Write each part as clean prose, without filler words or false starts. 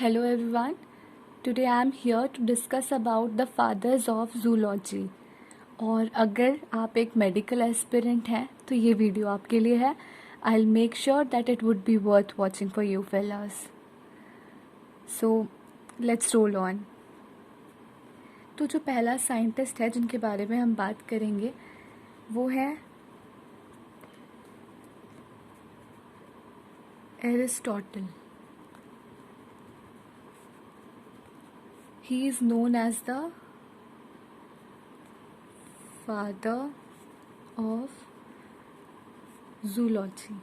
Hello everyone. Today I am here to discuss about the fathers of zoology. और अगर आप एक medical aspirant हैं तो ये वीडियो आपके लिए है. I'll make sure that it would be worth watching for you fellas. So let's roll on. तो जो पहला साइंटिस्ट है जिनके बारे में हम बात करेंगे वो है Aristotle. He is known as the father of zoology.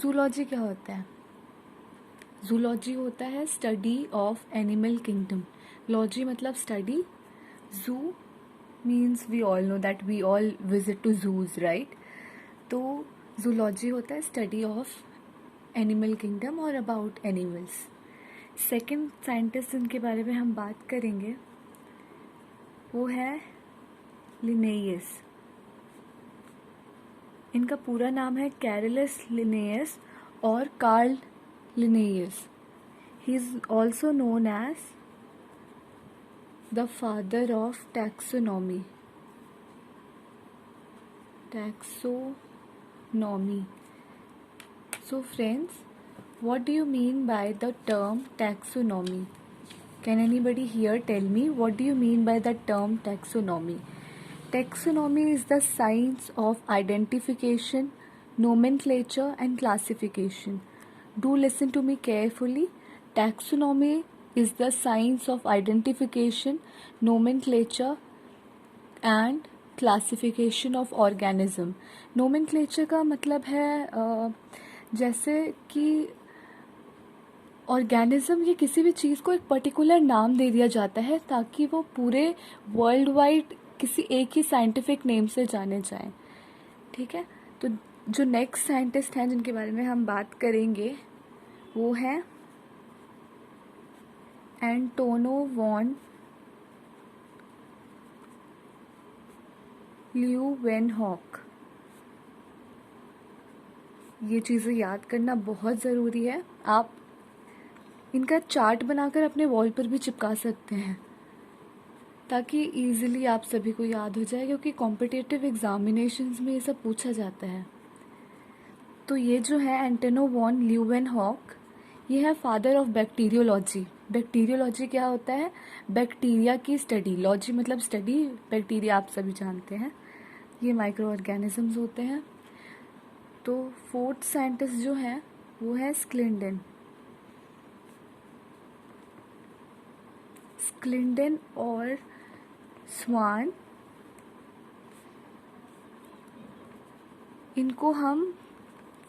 zoology क्या होता है? zoology होता है study of animal kingdom. Logy मतलब study. zoo means we all know that we all visit to zoos, right? तो zoology होता है स्टडी ऑफ एनिमल किंगडम और अबाउट एनिमल्स. सेकेंड साइंटिस्ट जिनके बारे में हम बात करेंगे वो है लिनेयस. इनका पूरा नाम है कैरलस लिनेयस और Carl Linnaeus. He is also known as the father of taxonomy. So friends, what do you mean by the term taxonomy? Can anybody here tell me what do you mean by the term taxonomy? Taxonomy is the science of identification, nomenclature and classification. Do listen to me carefully. Taxonomy is the science of identification, nomenclature and classification of organism. Nomenclature का मतलब है जैसे कि organism या किसी भी चीज़ को एक पर्टिकुलर नाम दे दिया जाता है ताकि वो पूरे वर्ल्ड वाइड किसी एक ही साइंटिफिक नेम से जाने जाएं. ठीक है. तो जो नेक्स्ट साइंटिस्ट हैं जिनके बारे में हम बात करेंगे वो है एंटोनो वॉन ल्यूवेनहॉक. ये चीज़ें याद करना बहुत ज़रूरी है. आप इनका चार्ट बनाकर अपने वॉल पर भी चिपका सकते हैं ताकि इजीली आप सभी को याद हो जाए, क्योंकि कॉम्पिटिटिव एग्जामिनेशंस में ये सब पूछा जाता है. तो ये जो है एंटोनो वॉन ल्यूवेनहॉक, ये है फादर ऑफ बैक्टीरियोलॉजी. बैक्टीरियोलॉजी क्या होता है? बैक्टीरिया की स्टडी. लॉजी मतलब स्टडी. बैक्टीरिया आप सभी जानते हैं, ये माइक्रो ऑर्गेनिजम्स होते हैं. तो फोर्थ साइंटिस्ट जो है वो है स्क्लिंडन. स्क्लिंडन और स्वान, इनको हम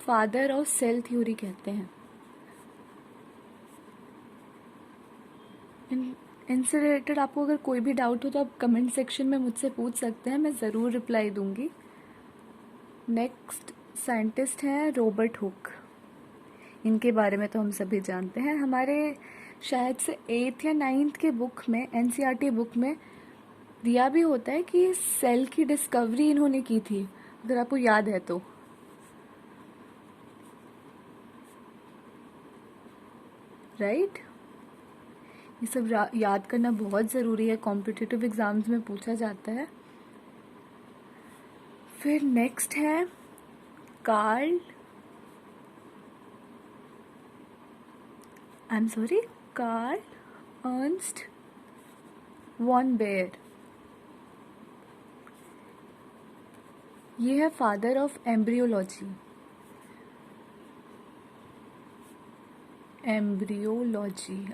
फादर ऑफ सेल थ्योरी कहते हैं. इनसे रिलेटेड आपको अगर कोई भी डाउट हो तो आप कमेंट सेक्शन में मुझसे पूछ सकते हैं, मैं ज़रूर रिप्लाई दूंगी. नेक्स्ट साइंटिस्ट हैं रॉबर्ट हुक. इनके बारे में तो हम सभी जानते हैं. हमारे शायद से 8th या 9th के बुक में, NCERT बुक में दिया भी होता है कि सेल की डिस्कवरी इन्होंने की थी, अगर आपको याद है तो. राइट. ये सब याद करना बहुत ज़रूरी है, कॉम्पिटिटिव एग्जाम्स में पूछा जाता है. फिर नेक्स्ट है कार्ल अर्नस्ट वॉन बेयर. ये है father of embryology.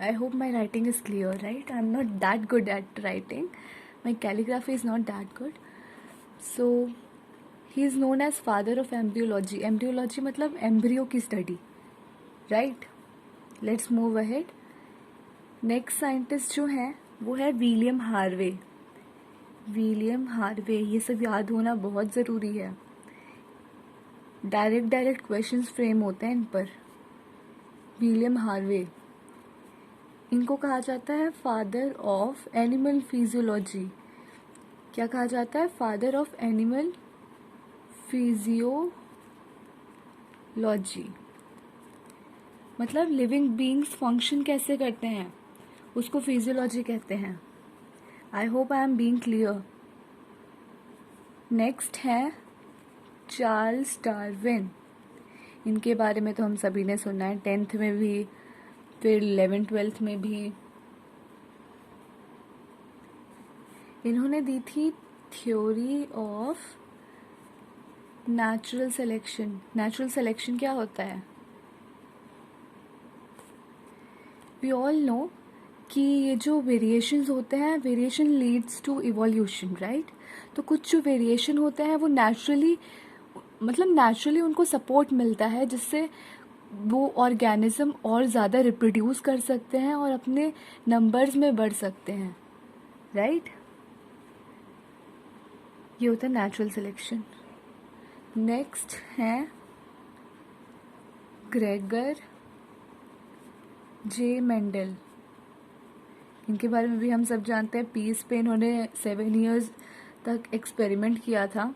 I hope my writing is clear, right? I'm not that good at writing. My calligraphy is not that good. So he is known as father of embryology. Embryology मतलब embryo की study. Right. Let's move ahead. Next scientist जो है वो है William Harvey. ये सब याद होना बहुत ज़रूरी है. डायरेक्ट क्वेश्चंस फ्रेम होते हैं इन पर. विलियम हार्वे, इनको कहा जाता है फादर ऑफ एनिमल फिजियोलॉजी. क्या कहा जाता है? Father of animal physiology. मतलब लिविंग बीइंग्स फंक्शन कैसे करते हैं उसको फिजियोलॉजी कहते हैं। I hope I am being clear. Next है चार्ल्स डार्विन। इनके बारे में तो हम सभी ने सुना है, 10th में भी, फिर 11th-12th में भी। इन्होंने दी थी theory of natural selection. Natural selection क्या होता है? वी ऑल नो कि ये जो वेरिएशंस होते हैं, variation leads to evolution, right? तो कुछ जो वेरिएशन होते हैं वो नेचुरली, मतलब नेचुरली उनको सपोर्ट मिलता है जिससे वो ऑर्गेनिज्म और ज़्यादा रिप्रोड्यूस कर सकते हैं और अपने नंबर्स में बढ़ सकते हैं, राइट? ये होता है नेचुरल सिलेक्शन। नेक्स्ट है ग्रेगर जे मेंडल। इनके बारे में भी हम सब जानते हैं, पीस पे इन्होंने 7 years तक एक्सपेरिमेंट किया था।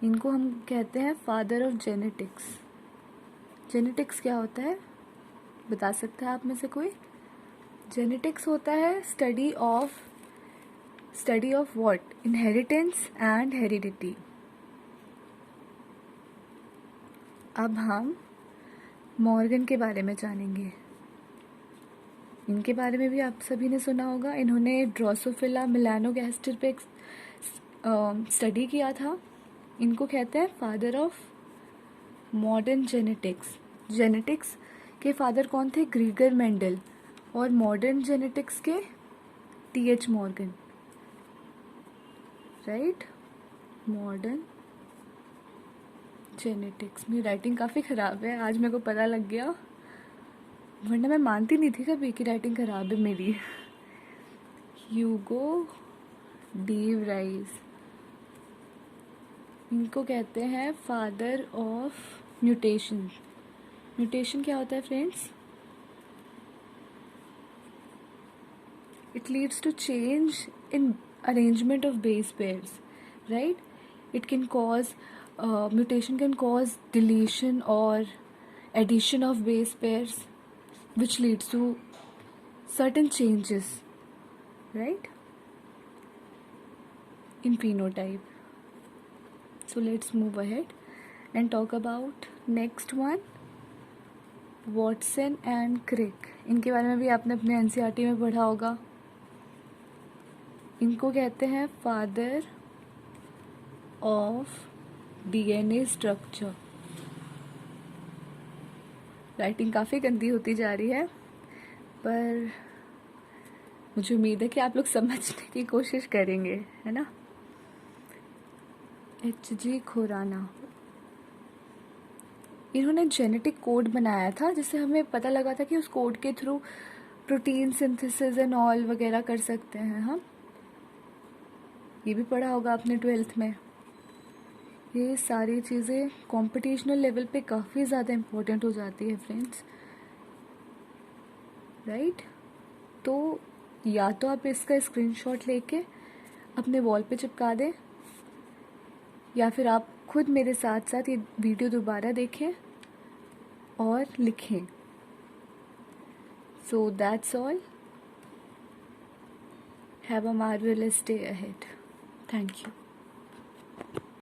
इनको हम कहते हैं फादर ऑफ जेनेटिक्स। जेनेटिक्स क्या होता है बता सकता है आप में से कोई? जेनेटिक्स होता है study of what? Inheritance and heredity. अब हम मॉर्गन के बारे में जानेंगे। इनके बारे में भी आप सभी ने सुना होगा। इन्होंने ड्रोसोफिला मेलानोगास्टर पे स्टडी किया था। इनको कहते हैं father of modern genetics. Genetics के फादर कौन थे? ग्रीगर मेंडल। और मॉडर्न जेनेटिक्स के TH. Morgan, right? Modern genetics. मेरी राइटिंग काफ़ी ख़राब है, आज मेरे को पता लग गया, वरना मैं मानती नहीं थी कभी कि राइटिंग ख़राब है मेरी। Hugo de Vries. इनको कहते हैं फादर ऑफ म्यूटेशन। म्यूटेशन क्या होता है friends? It leads to change in arrangement of base pairs, right? It can cause mutation can cause deletion or addition of base pairs, which leads to certain changes, right, in phenotype. So let's move ahead and talk about next one, Watson and Crick. इनके बारे में भी आपने अपने NCERT में पढ़ा होगा। इनको कहते हैं father of DNA structure. Writing काफ़ी गंदी होती जा रही है, पर मुझे उम्मीद है कि आप लोग समझने की कोशिश करेंगे, है ना? H.G. खुराना। इन्होंने जेनेटिक कोड बनाया था जिससे हमें पता लगा था कि उस कोड के through protein synthesis and all वगैरह कर सकते हैं हम। ये भी पढ़ा होगा आपने 12th में। ये सारी चीज़ें कॉम्पिटिशनल लेवल पे काफ़ी ज़्यादा इम्पोर्टेंट हो जाती है फ्रेंड्स, राइट? तो या तो आप इसका स्क्रीनशॉट लेके अपने वॉल पे चिपका दें, या फिर आप खुद मेरे साथ साथ ये वीडियो दोबारा देखें और लिखें। So that's all. Have a marvellous day ahead. Thank you.